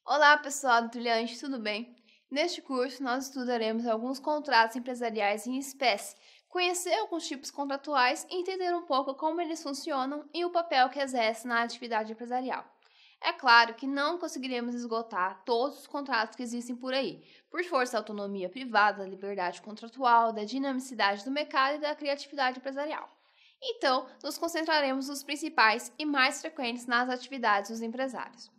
Olá, pessoal do Trilhante, tudo bem? Neste curso, nós estudaremos alguns contratos empresariais em espécie, conhecer alguns tipos contratuais e entender um pouco como eles funcionam e o papel que exercem na atividade empresarial. É claro que não conseguiremos esgotar todos os contratos que existem por aí, por força da autonomia privada, da liberdade contratual, da dinamicidade do mercado e da criatividade empresarial. Então, nos concentraremos nos principais e mais frequentes nas atividades dos empresários.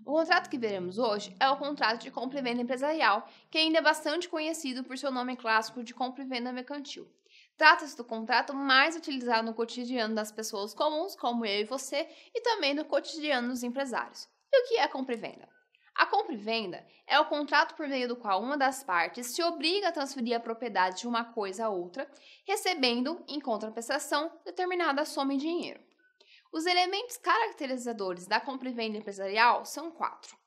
O contrato que veremos hoje é o contrato de compra e venda empresarial, que ainda é bastante conhecido por seu nome clássico de compra e venda mercantil. Trata-se do contrato mais utilizado no cotidiano das pessoas comuns, como eu e você, e também no cotidiano dos empresários. E o que é compra e venda? A compra e venda é o contrato por meio do qual uma das partes se obriga a transferir a propriedade de uma coisa a outra, recebendo, em contraprestação, determinada soma em dinheiro. Os elementos caracterizadores da compra e venda empresarial são quatro.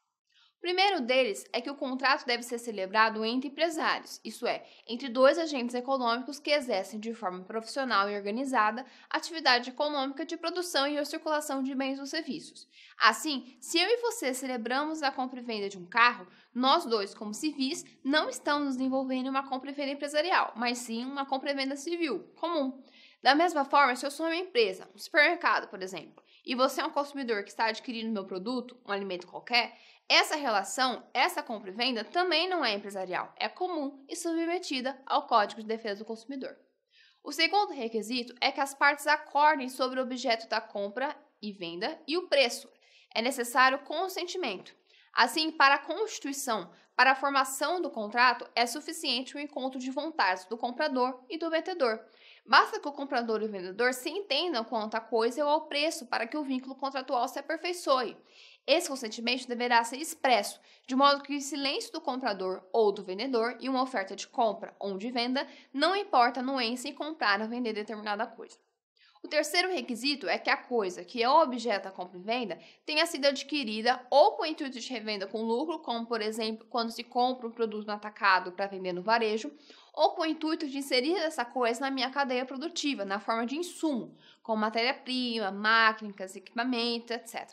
O primeiro deles é que o contrato deve ser celebrado entre empresários, isto é, entre dois agentes econômicos que exercem de forma profissional e organizada atividade econômica de produção e circulação de bens ou serviços. Assim, se eu e você celebramos a compra e venda de um carro, nós dois, como civis, não estamos nos envolvendo em uma compra e venda empresarial, mas sim uma compra e venda civil, comum. Da mesma forma, se eu sou uma empresa, um supermercado, por exemplo, e você é um consumidor que está adquirindo meu produto, um alimento qualquer, essa relação, essa compra e venda, também não é empresarial, é comum e submetida ao Código de Defesa do Consumidor. O segundo requisito é que as partes acordem sobre o objeto da compra e venda e o preço. É necessário consentimento. Assim, para a constituição, para a formação do contrato, é suficiente o encontro de vontades do comprador e do vendedor. Basta que o comprador e o vendedor se entendam quanto à coisa ou ao preço para que o vínculo contratual se aperfeiçoe. Esse consentimento deverá ser expresso, de modo que o silêncio do comprador ou do vendedor e uma oferta de compra ou de venda não importa a anuência em comprar ou vender determinada coisa. O terceiro requisito é que a coisa, que é o objeto da compra e venda, tenha sido adquirida ou com o intuito de revenda com lucro, como por exemplo quando se compra um produto no atacado para vender no varejo, ou com o intuito de inserir essa coisa na minha cadeia produtiva, na forma de insumo, como matéria-prima, máquinas, equipamentos, etc.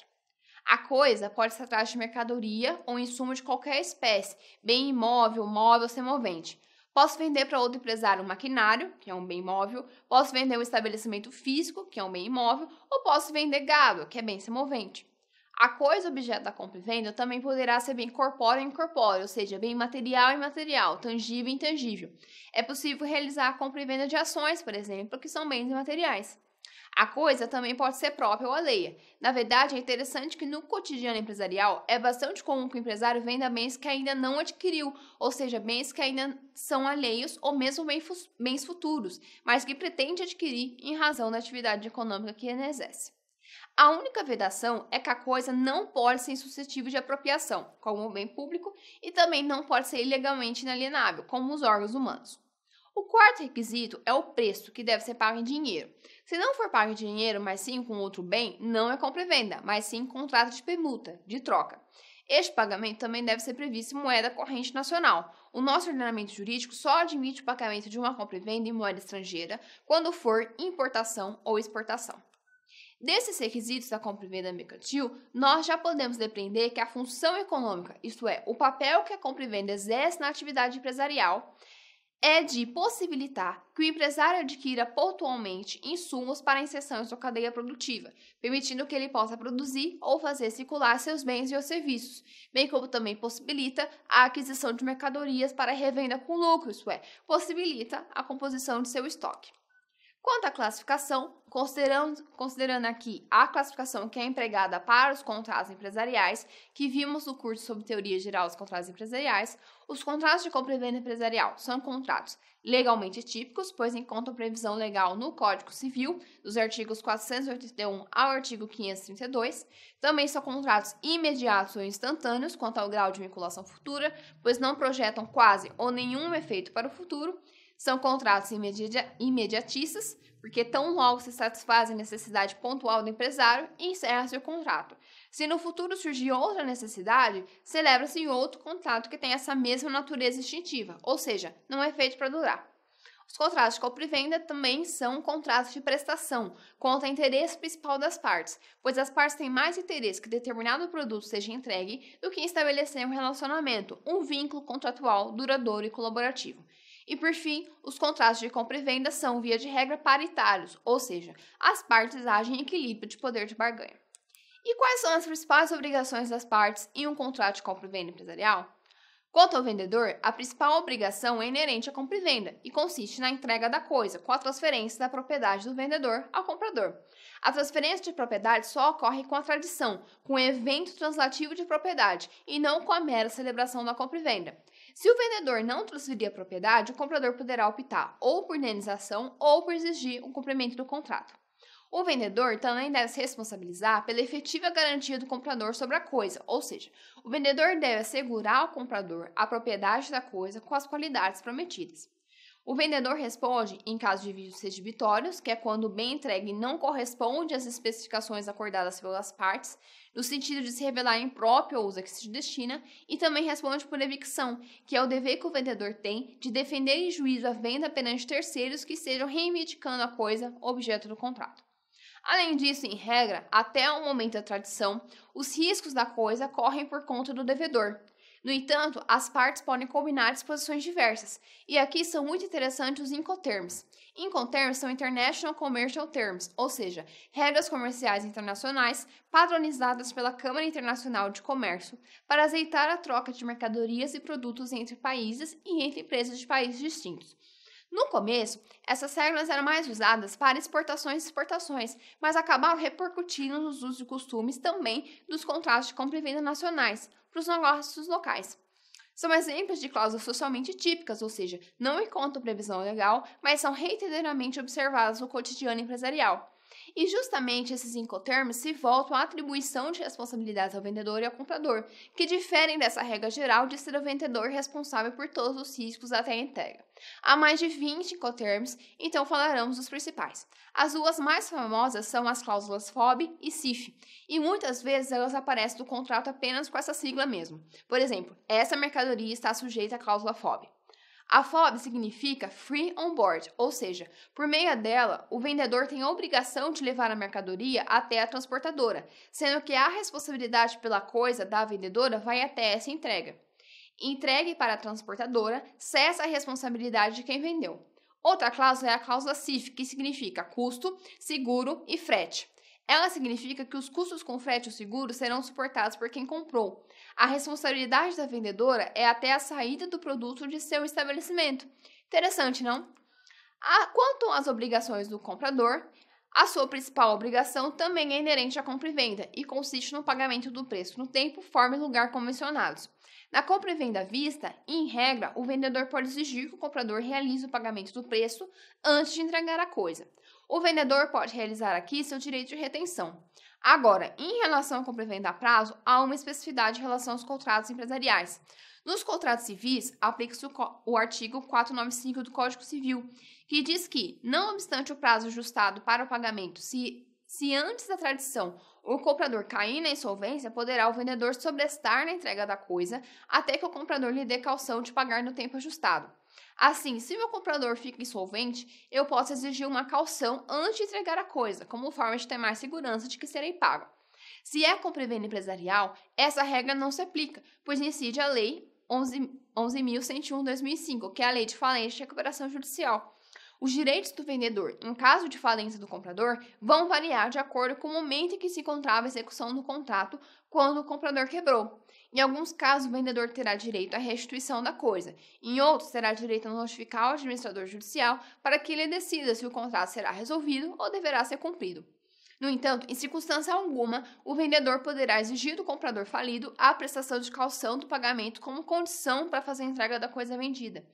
A coisa pode se tratar de mercadoria ou insumo de qualquer espécie, bem imóvel, móvel ou semovente. Posso vender para outro empresário um maquinário, que é um bem móvel, posso vender um estabelecimento físico, que é um bem imóvel, ou posso vender gado, que é bem semovente. A coisa objeto da compra e venda também poderá ser bem corpóreo e incorpóreo, ou seja, bem material e imaterial, tangível e intangível. É possível realizar a compra e venda de ações, por exemplo, que são bens imateriais. A coisa também pode ser própria ou alheia. Na verdade, é interessante que no cotidiano empresarial é bastante comum que o empresário venda bens que ainda não adquiriu, ou seja, bens que ainda são alheios ou mesmo bens futuros, mas que pretende adquirir em razão da atividade econômica que ele exerce. A única vedação é que a coisa não pode ser suscetível de apropriação, como um bem público, e também não pode ser ilegalmente inalienável, como os órgãos humanos. O quarto requisito é o preço, que deve ser pago em dinheiro. Se não for pago em dinheiro, mas sim com outro bem, não é compra e venda, mas sim contrato de permuta, de troca. Este pagamento também deve ser previsto em moeda corrente nacional. O nosso ordenamento jurídico só admite o pagamento de uma compra e venda em moeda estrangeira quando for importação ou exportação. Desses requisitos da compra e venda mercantil, nós já podemos depreender que a função econômica, isto é, o papel que a compra e venda exerce na atividade empresarial, é de possibilitar que o empresário adquira pontualmente insumos para a inserção em sua cadeia produtiva, permitindo que ele possa produzir ou fazer circular seus bens e os serviços, bem como também possibilita a aquisição de mercadorias para revenda com lucro, isto é, possibilita a composição de seu estoque. Quanto à classificação, considerando aqui a classificação que é empregada para os contratos empresariais, que vimos no curso sobre teoria geral dos contratos empresariais, os contratos de compra e venda empresarial são contratos legalmente típicos, pois encontram previsão legal no Código Civil, dos artigos 481 ao artigo 532. Também são contratos imediatos ou instantâneos quanto ao grau de vinculação futura, pois não projetam quase ou nenhum efeito para o futuro. São contratos imediatistas, porque tão logo se satisfaz a necessidade pontual do empresário, encerra-se o contrato. Se no futuro surgir outra necessidade, celebra-se outro contrato que tem essa mesma natureza instintiva, ou seja, não é feito para durar. Os contratos de compra e venda também são contratos de prestação, contra o interesse principal das partes, pois as partes têm mais interesse que determinado produto seja entregue do que em estabelecer um relacionamento, um vínculo contratual duradouro e colaborativo. E por fim, os contratos de compra e venda são, via de regra, paritários, ou seja, as partes agem em equilíbrio de poder de barganha. E quais são as principais obrigações das partes em um contrato de compra e venda empresarial? Quanto ao vendedor, a principal obrigação é inerente à compra e venda e consiste na entrega da coisa, com a transferência da propriedade do vendedor ao comprador. A transferência de propriedade só ocorre com a tradição, com o evento translativo de propriedade e não com a mera celebração da compra e venda. Se o vendedor não transferir a propriedade, o comprador poderá optar ou por indenização ou por exigir o cumprimento do contrato. O vendedor também deve se responsabilizar pela efetiva garantia do comprador sobre a coisa, ou seja, o vendedor deve assegurar ao comprador a propriedade da coisa com as qualidades prometidas. O vendedor responde em caso de vícios redibitórios, que é quando o bem entregue não corresponde às especificações acordadas pelas partes, no sentido de se revelar impróprio ao uso a que se destina, e também responde por evicção, que é o dever que o vendedor tem de defender em juízo a venda perante terceiros que estejam reivindicando a coisa objeto do contrato. Além disso, em regra, até o momento da tradição, os riscos da coisa correm por conta do devedor. No entanto, as partes podem combinar disposições diversas, e aqui são muito interessantes os Incoterms. Incoterms são International Commercial Terms, ou seja, regras comerciais internacionais padronizadas pela Câmara Internacional de Comércio para azeitar a troca de mercadorias e produtos entre países e entre empresas de países distintos. No começo, essas regras eram mais usadas para exportações e exportações, mas acabaram repercutindo nos usos e costumes também dos contratos de compra e venda nacionais para os negócios locais. São exemplos de cláusulas socialmente típicas, ou seja, não encontram previsão legal, mas são reiteradamente observadas no cotidiano empresarial. E justamente esses Incoterms se voltam à atribuição de responsabilidades ao vendedor e ao comprador, que diferem dessa regra geral de ser o vendedor responsável por todos os riscos até a entrega. Há mais de 20 Incoterms, então falaremos dos principais. As duas mais famosas são as cláusulas FOB e CIF, e muitas vezes elas aparecem no contrato apenas com essa sigla mesmo. Por exemplo, essa mercadoria está sujeita à cláusula FOB. A FOB significa Free On Board, ou seja, por meio dela, o vendedor tem a obrigação de levar a mercadoria até a transportadora, sendo que a responsabilidade pela coisa da vendedora vai até essa entrega. Entregue para a transportadora, cessa a responsabilidade de quem vendeu. Outra cláusula é a cláusula CIF, que significa custo, seguro e frete. Ela significa que os custos com frete ou seguro serão suportados por quem comprou. A responsabilidade da vendedora é até a saída do produto de seu estabelecimento. Interessante, não? Quanto às obrigações do comprador, a sua principal obrigação também é inerente à compra e venda e consiste no pagamento do preço no tempo, forma e lugar convencionados. Na compra e venda à vista, em regra, o vendedor pode exigir que o comprador realize o pagamento do preço antes de entregar a coisa. O vendedor pode realizar aqui seu direito de retenção. Agora, em relação à compra e venda a prazo, há uma especificidade em relação aos contratos empresariais. Nos contratos civis, aplica-se o artigo 495 do Código Civil, que diz que, não obstante o prazo ajustado para o pagamento, se antes da tradição o comprador cair na insolvência, poderá o vendedor sobrestar na entrega da coisa até que o comprador lhe dê caução de pagar no tempo ajustado. Assim, se meu comprador fica insolvente, eu posso exigir uma caução antes de entregar a coisa, como forma de ter mais segurança de que serei pago. Se é compra e venda empresarial, essa regra não se aplica, pois incide a Lei 11.101/2005, que é a Lei de Falência e Recuperação Judicial. Os direitos do vendedor, em caso de falência do comprador, vão variar de acordo com o momento em que se encontrava a execução do contrato quando o comprador quebrou. Em alguns casos, o vendedor terá direito à restituição da coisa. Em outros, terá direito a notificar o administrador judicial para que ele decida se o contrato será resolvido ou deverá ser cumprido. No entanto, em circunstância alguma, o vendedor poderá exigir do comprador falido a prestação de caução do pagamento como condição para fazer a entrega da coisa vendida.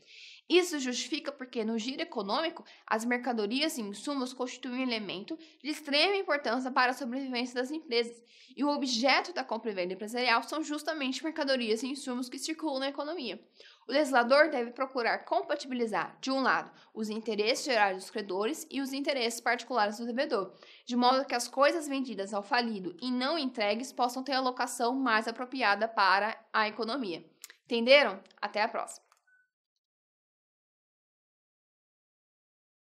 Isso justifica porque, no giro econômico, as mercadorias e insumos constituem um elemento de extrema importância para a sobrevivência das empresas, e o objeto da compra e venda empresarial são justamente mercadorias e insumos que circulam na economia. O legislador deve procurar compatibilizar, de um lado, os interesses gerais dos credores e os interesses particulares do devedor, de modo que as coisas vendidas ao falido e não entregues possam ter a alocação mais apropriada para a economia. Entenderam? Até a próxima!